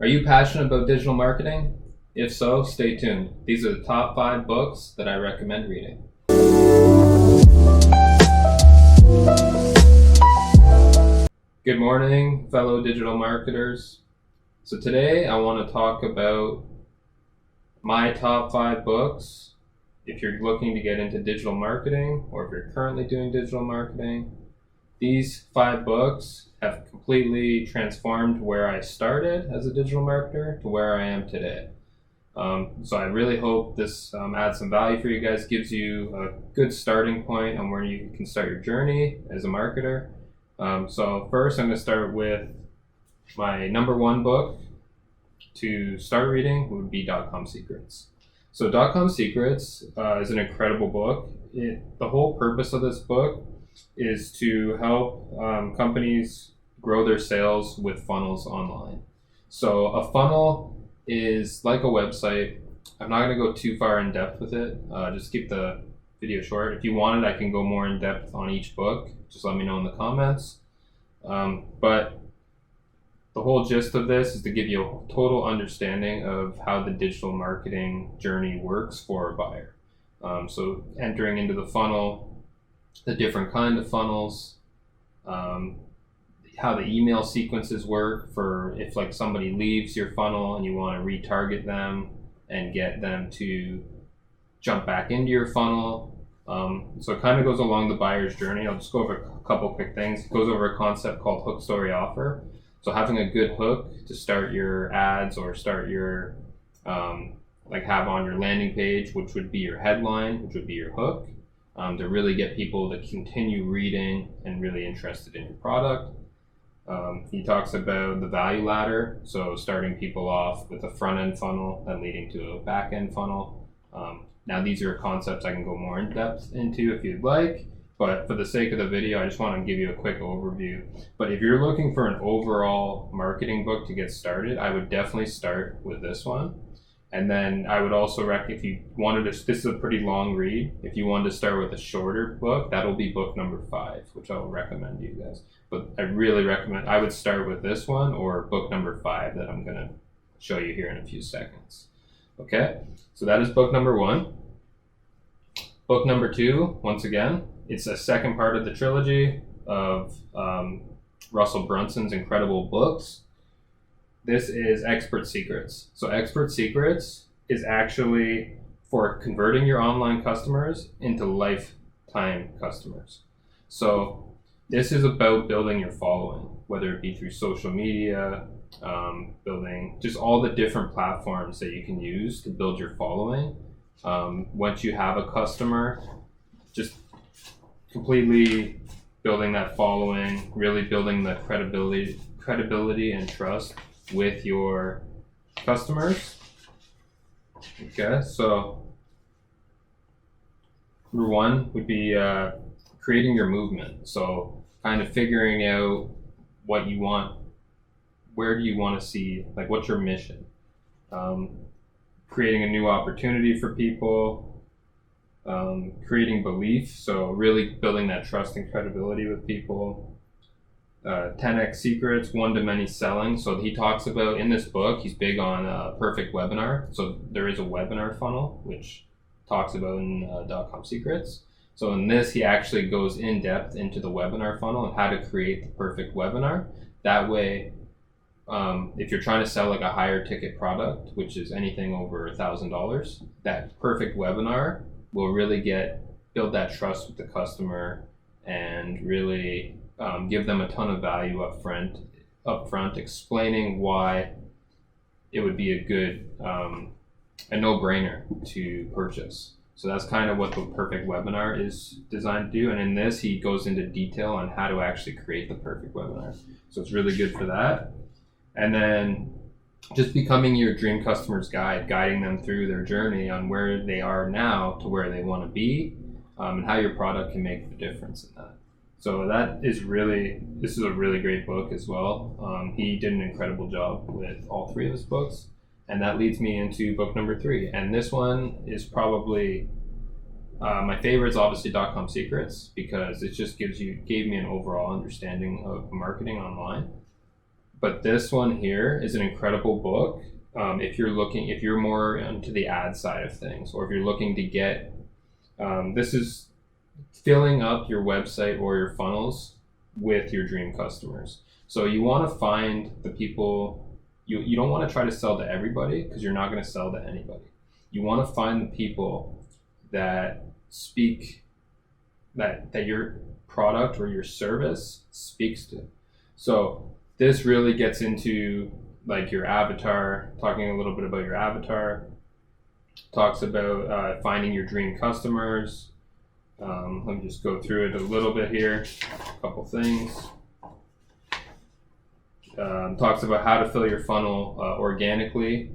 Are you passionate about digital marketing? If so, stay tuned. These are the top 5 books that I recommend reading. Good morning, fellow digital marketers. So today I want to talk about my top 5 books if you're looking to get into digital marketing or if you're currently doing digital marketing. These 5 books have completely transformed where I started as a digital marketer to where I am today. So I really hope this adds some value for you guys, gives you a good starting point on where you can start your journey as a marketer. So first I'm going to start with my number 1 book to start reading would be Dot-Com Secrets. So Dot-Com Secrets is an incredible book. The whole purpose of this book is to help companies grow their sales with funnels online. So a funnel is like a website. I'm not going to go too far in depth with it. Just keep the video short. If you want it, I can go more in depth on each book. Just let me know in the comments. But the whole gist of this is to give you a total understanding of how the digital marketing journey works for a buyer. So entering into the funnel, the different kind of funnels, how the email sequences work for if like somebody leaves your funnel and you want to retarget them and get them to jump back into your funnel. So it kind of goes along the buyer's journey. I'll just go over a couple quick things. It goes over a concept called hook, story, offer. So having a good hook to start your ads or start your have on your landing page, which would be your headline, which would be your hook, to really get people to continue reading and really interested in your product. He talks about the value ladder, so starting people off with a front end funnel and leading to a back end funnel. Now these are concepts I can go more in depth into if you'd like, but for the sake of the video, I just want to give you a quick overview. But if you're looking for an overall marketing book to get started, I would definitely start with this one. And then I would also recommend, if you wanted to, this is a pretty long read. If you wanted to start with a shorter book, that'll be book number 5, which I'll recommend to you guys. But I really recommend, I would start with this one or book number 5 that I'm going to show you here in a few seconds. Okay, so that is book number 1. Book number 2, once again, it's a second part of the trilogy of Russell Brunson's incredible books. This is Expert Secrets. So Expert Secrets is actually for converting your online customers into lifetime customers. So this is about building your following, whether it be through social media, building just all the different platforms that you can use to build your following. Once you have a customer, just completely building that following, really building the credibility and trust with your customers. Okay, so number 1 would be creating your movement. So kind of figuring out what you want, where do you want to see, like what's your mission? Creating a new opportunity for people, creating belief, so really building that trust and credibility with people. 10x secrets, one-to-many selling. So he talks about, in this book, he's big on perfect webinar. So there is a webinar funnel, which talks about in Dot-Com Secrets. So in this, he actually goes in depth into the webinar funnel and how to create the perfect webinar. That way, if you're trying to sell like a higher ticket product, which is anything over $1,000, that perfect webinar will really build that trust with the customer and really give them a ton of value up front, explaining why it would be a no-brainer to purchase. So that's kind of what the perfect webinar is designed to do. And in this, he goes into detail on how to actually create the perfect webinar. So it's really good for that. And then just becoming your dream customer's guide, guiding them through their journey on where they are now to where they want to be, and how your product can make the difference in that. So this is a really great book as well. He did an incredible job with all 3 of his books. And that leads me into book number 3. And this one is probably, my favorite is obviously Dot-Com Secrets, because it just gave me an overall understanding of marketing online. But this one here is an incredible book. If you're more into the ad side of things, or if you're looking to get, this is filling up your website or your funnels with your dream customers. So you want to find the people, you don't want to try to sell to everybody, because you're not going to sell to anybody. You want to find the people that speak, that your product or your service speaks to. So this really gets into like your avatar, talking a little bit about your avatar, talks about finding your dream customers. Let me just go through it a little bit here, a couple things. Talks about how to fill your funnel organically,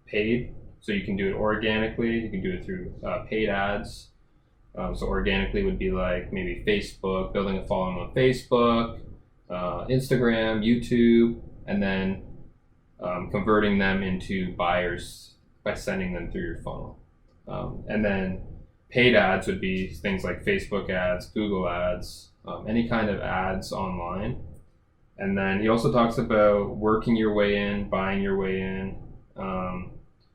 paid. So you can do it organically, you can do it through paid ads. So organically would be like maybe Facebook, building a following on Facebook, Instagram, YouTube, and then converting them into buyers by sending them through your funnel. And then paid ads would be things like Facebook ads, Google ads, any kind of ads online. And then he also talks about working your way in, buying your way in.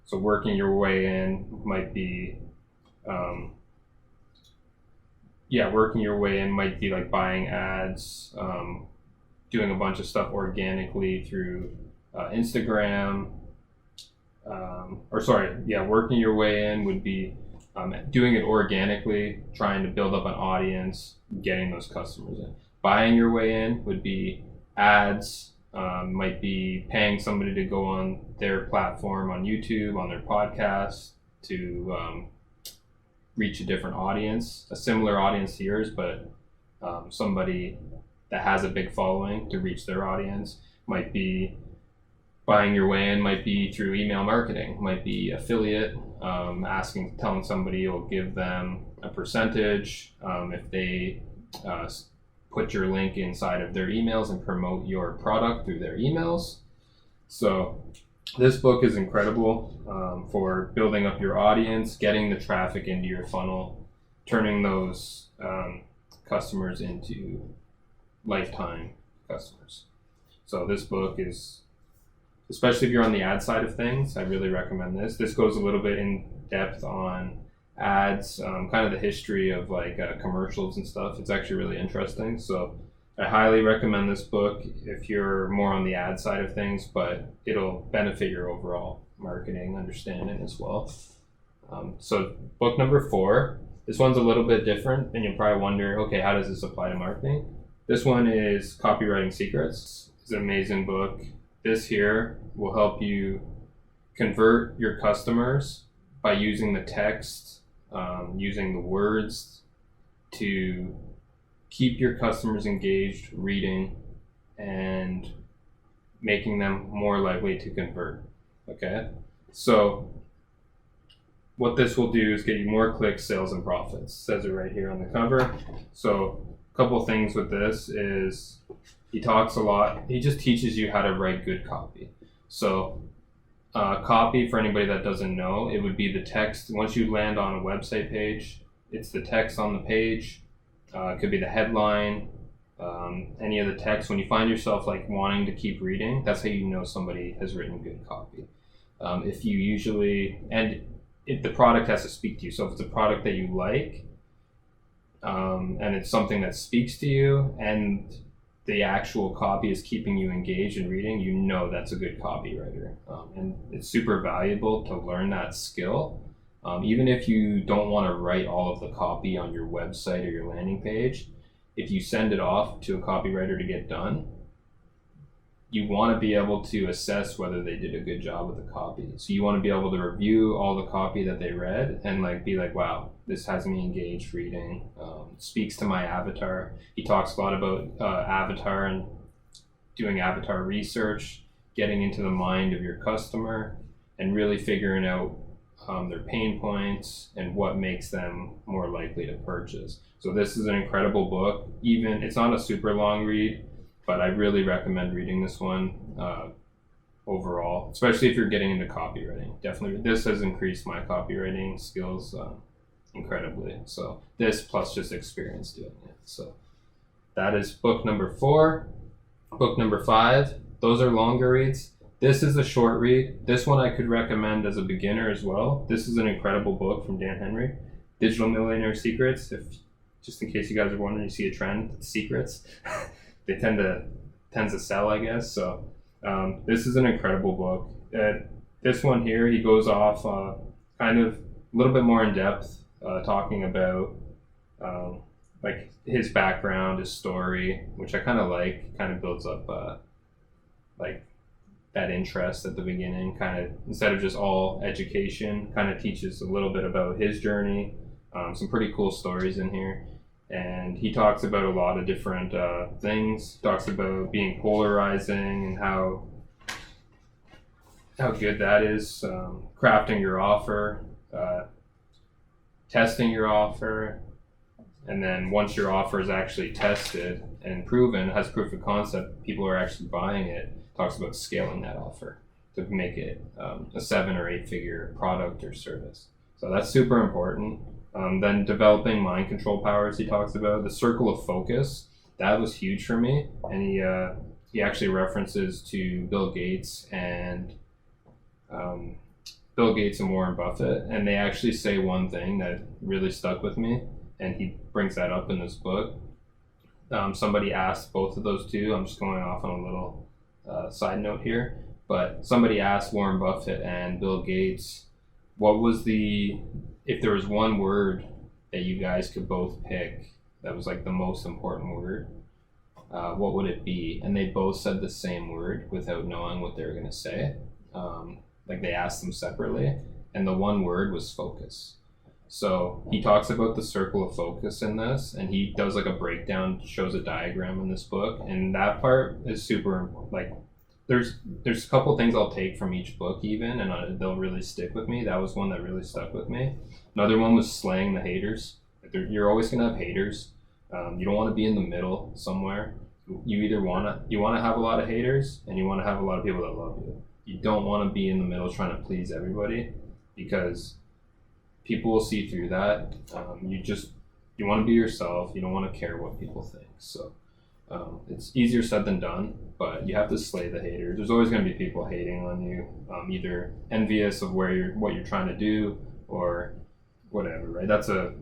So working your way in might be, working your way in might be like buying ads, doing a bunch of stuff organically through Instagram. Working your way in would be doing it organically, trying to build up an audience, getting those customers in. Buying your way in would be ads, might be paying somebody to go on their platform on YouTube, on their podcast, to reach a different audience, a similar audience to yours, but somebody that has a big following to reach their audience. Might be buying your way in, might be through email marketing, might be affiliate, telling somebody you'll give them a percentage if they put your link inside of their emails and promote your product through their emails. So this book is incredible for building up your audience, getting the traffic into your funnel, turning those customers into lifetime customers. So this book is, especially if you're on the ad side of things, I really recommend this. This goes a little bit in depth on ads, kind of the history of like commercials and stuff. It's actually really interesting. So I highly recommend this book if you're more on the ad side of things, but it'll benefit your overall marketing understanding as well. So book number 4, this one's a little bit different, and you'll probably wonder, okay, how does this apply to marketing? This one is Copywriting Secrets. It's an amazing book. This here will help you convert your customers by using the text, using the words to keep your customers engaged, reading, and making them more likely to convert. Okay? So what this will do is get you more clicks, sales, and profits. It says it right here on the cover. So a couple things with this is he talks a lot. He just teaches you how to write good copy. So copy, for anybody that doesn't know, it would be the text. Once you land on a website page, it's the text on the page. It could be the headline, any of the text. When you find yourself like wanting to keep reading, that's how you know somebody has written good copy. If the product has to speak to you. So if it's a product that you like, and it's something that speaks to you, and the actual copy is keeping you engaged in reading, you know that's a good copywriter. And it's super valuable to learn that skill. Even if you don't want to write all of the copy on your website or your landing page, if you send it off to a copywriter to get done, you want to be able to assess whether they did a good job with the copy. So you want to be able to review all the copy that they read and be like, wow, this has me engaged reading, speaks to my avatar. He talks a lot about avatar and doing avatar research, getting into the mind of your customer and really figuring out their pain points and what makes them more likely to purchase. So this is an incredible book. Even it's not a super long read, but I really recommend reading this one overall, especially if you're getting into copywriting. Definitely, this has increased my copywriting skills incredibly. So this plus just experience doing it. So that is book number 4. Book number 5. Those are longer reads. This is a short read. This one I could recommend as a beginner as well. This is an incredible book from Dan Henry, Digital Millionaire Secrets. If just in case you guys are wondering, you see a trend, secrets. They tend to sell, I guess. So this is an incredible book. This one here, he goes off kind of a little bit more in depth, talking about like his background, his story, which I kind of like. Kind of builds up like that interest at the beginning. Kind of instead of just all education, kind of teaches a little bit about his journey. Some pretty cool stories in here. And he talks about a lot of different things. He talks about being polarizing and how good that is, crafting your offer, testing your offer, and then once your offer is actually tested and proven, has proof of concept, people are actually buying it. Talks about scaling that offer to make it a 7 or 8 figure product or service. So that's super important. Then developing mind control powers, he talks about. The circle of focus, that was huge for me. And he actually references to Bill Gates and Warren Buffett, and they actually say one thing that really stuck with me, and he brings that up in this book. Somebody asked both of those two. I'm just going off on a little side note here, but somebody asked Warren Buffett and Bill Gates, if there was one word that you guys could both pick that was like the most important word, what would it be? And they both said the same word without knowing what they were going to say. Like they asked them separately, and the one word was focus. So he talks about the circle of focus in this, and he does like a breakdown, shows a diagram in this book, and that part is super, like, there's a couple things I'll take from each book even, and they'll really stick with me. That was one that really stuck with me. Another one was slaying the haters. You're always gonna have haters. You don't want to be in the middle somewhere. You either want to have a lot of haters, and you want to have a lot of people that love you. You don't want to be in the middle trying to please everybody, because people will see through that. You want to be yourself. You don't want to care what people think. So it's easier said than done, but you have to slay the haters. There's always going to be people hating on you, either envious of what you're trying to do or whatever, right? That's a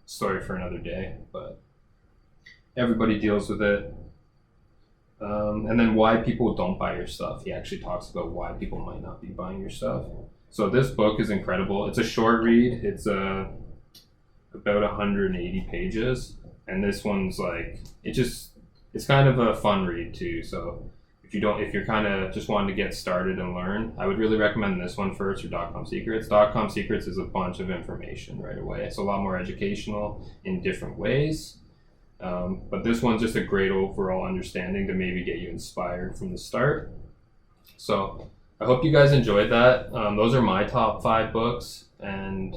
story for another day, but everybody deals with it. And then why people don't buy your stuff. He actually talks about why people might not be buying your stuff. So this book is incredible. It's a short read. It's about 180 pages. And this one's like, it's kind of a fun read too. So if you're kind of just wanting to get started and learn, I would really recommend this one first, or .com Secrets. .com Secrets is a bunch of information right away. It's a lot more educational in different ways. But this one's just a great overall understanding to maybe get you inspired from the start. So I hope you guys enjoyed that. Those are my top 5 books, and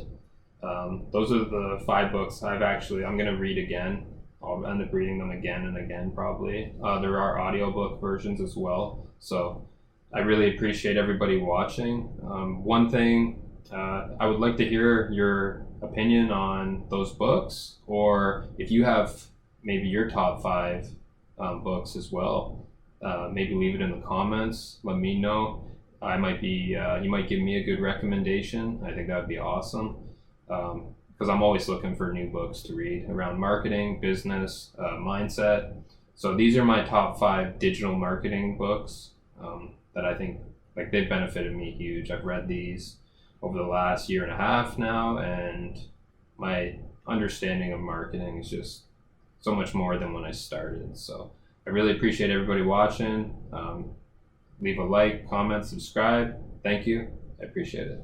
those are the 5 books I'm going to read again. I'll end up reading them again and again probably. There are audiobook versions as well. So I really appreciate everybody watching. One thing, I would like to hear your opinion on those books, or if you have maybe your top 5 books as well. Maybe leave it in the comments. Let me know. You might give me a good recommendation. I think that would be awesome. Because I'm always looking for new books to read around marketing, business, mindset. So these are my top 5 digital marketing books that I think like they've benefited me huge. I've read these over the last year and a half now, and my understanding of marketing is just so much more than when I started. So I really appreciate everybody watching. Leave a like, comment, subscribe. Thank you. I appreciate it.